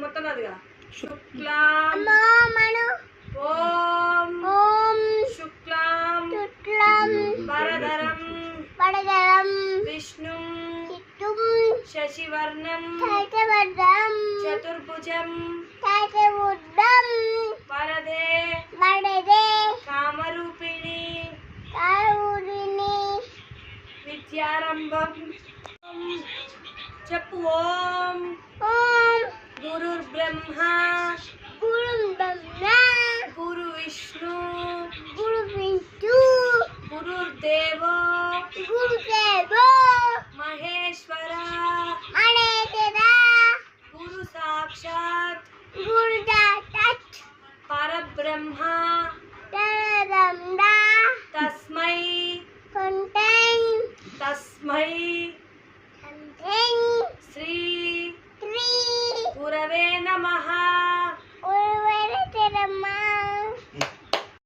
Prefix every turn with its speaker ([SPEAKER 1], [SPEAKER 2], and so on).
[SPEAKER 1] మొత్తం అదిగా శుక్లాం ఓం శుక్లాం వరదరం విష్ణుం శశివర్ణం చతుర్భుజం వరదే కామరూపిణి విద్యారంభం చెప్పు ఓం గురుర్బ్రహ్మ గురు విష్ణు గురుర్దేవో మహేశ్వర గురు సాక్షాత్ పరబ్రహ్మ తస్మై శ్రీ గురవే నమః.